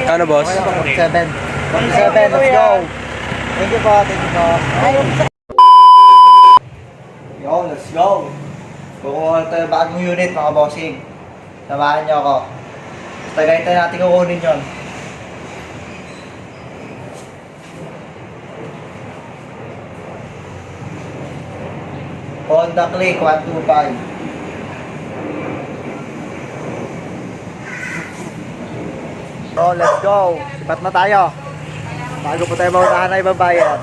Ano, boss? 47. 47, let's go. Thank you po, thank you po. Yo, let's go. Kukuha tayo bagong unit mga bossing. Samahan niyo ako. Tagay tayo natin kukunin yun. Honda Click 125. So, let's go. Sipat na tayo. Bago po tayo maunahan na ibang bayan.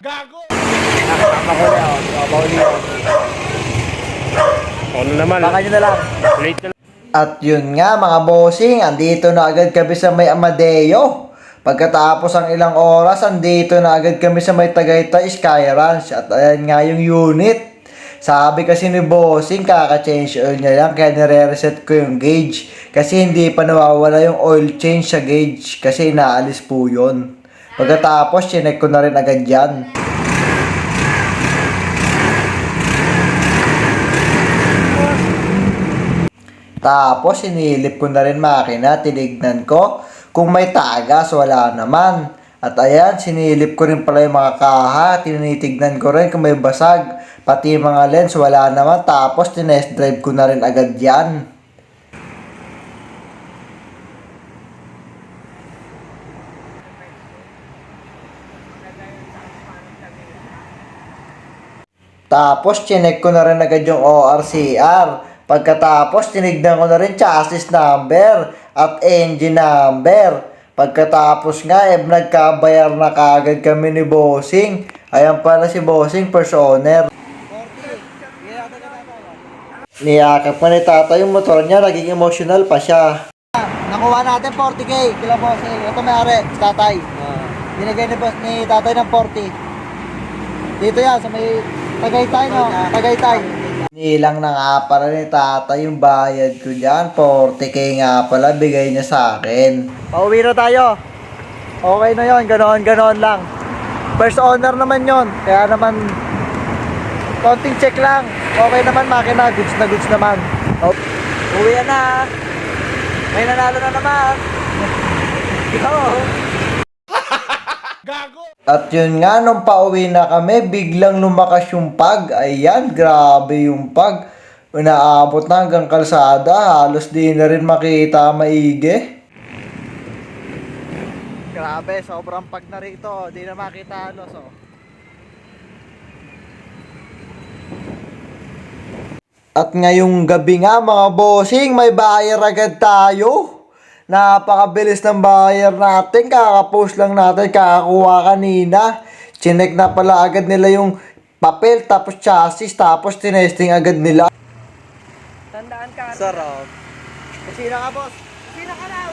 Gago! Makuli ako. Makuli ako. Ano naman? Baka nyo na lang. Late na. At yun nga mga bossing, andito na agad kami sa may Amadeo. Pagkatapos ang ilang oras, andito na agad kami sa may Tagaytay Sky Ranch. At ayan nga yung unit. Sabi kasi ni bossing, kaka-change oil niya lang, kaya nire-reset ko yung gauge. Kasi hindi pa nawawala yung oil change sa gauge, kasi inaalis po yun. Pagkatapos, chinek ko na rin agad yan. Tapos, sinilip ko na rin makina, tinignan ko. Kung may tagas, wala naman. At ayan, sinilip ko rin pala yung mga kaha, tinitignan ko rin kung may basag. Pati yung mga lens, wala naman. Tapos, tinest drive ko na rin agad yan. Tapos, chinek ko na rin agad yung ORCR. Pagkatapos, tinignan ko na rin chassis number at engine number. Pagkatapos nga, nagkabayar na kagad kami ni bossing. Ayan pala si bossing, first owner. Niyakap pa ni tata yung motor niya, naging emotional pa siya. Nakuha natin 40k, kila bossing. Ito may-ari, si tatay. Binigay ni tatay ng 40. Dito yan, sa may Tagaytay, no? Tagaytay. Nilang na nga pala ni tata yung bayad ko dyan. 40k nga pala, bigay niya sa akin. Pauwi na tayo. Okay na yon, ganon lang. First owner naman yon, kaya naman konting check lang. Okay naman, makina, goods na goods naman. Oh. Uwi na. May nanalo na naman. Go! Gago! At yun nga, nung pauwi na kami, biglang lumakas yung pag. Ayan, grabe yung pag. Inaabot na hanggang kalsada, halos di na rin makita maigi. Grabe, sobrang pag na rito. Di na makita halos, oh. At ngayong gabi nga mga bossing, may buyer agad tayo. Napakabilis ng buyer natin, kakapost lang natin, kakakuha kanina. Chinek na pala agad nila yung papel, tapos chassis, tapos tinesting agad nila. Tandaan ka. Sarap. Kusina ka, boss. Sino ka raw?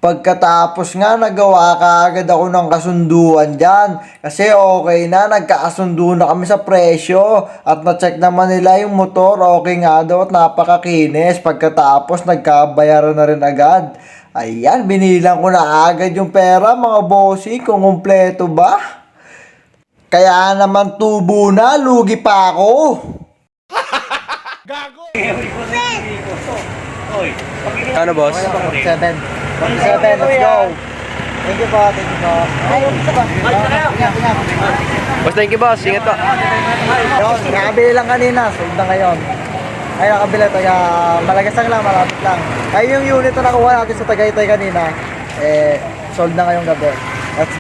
Pagkatapos nga, nagawa ka agad ako ng kasunduan dyan. Kasi okay na, nagkakasundo na kami sa presyo. At na-check naman nila yung motor, okay nga daw at napakakinis. Pagkatapos, nagkabayaran na rin agad. Ayan, binilang ko na agad yung pera mga bossy, kung kumpleto ba. Kaya naman tubo na, lugi pa ako. Gago! Ano, boss? 47. 47, let's go. Thank you po, thank you po. Ayun, isa ba? Boss, thank you, boss. Ingat po. Yun, nakabili lang kanina, sold na ngayon. Ay, nakabili, taga Malagasang lang, malapit lang. Ay, yung unit na nakuha natin sa Tagaytay kanina, sold na ngayong gabi.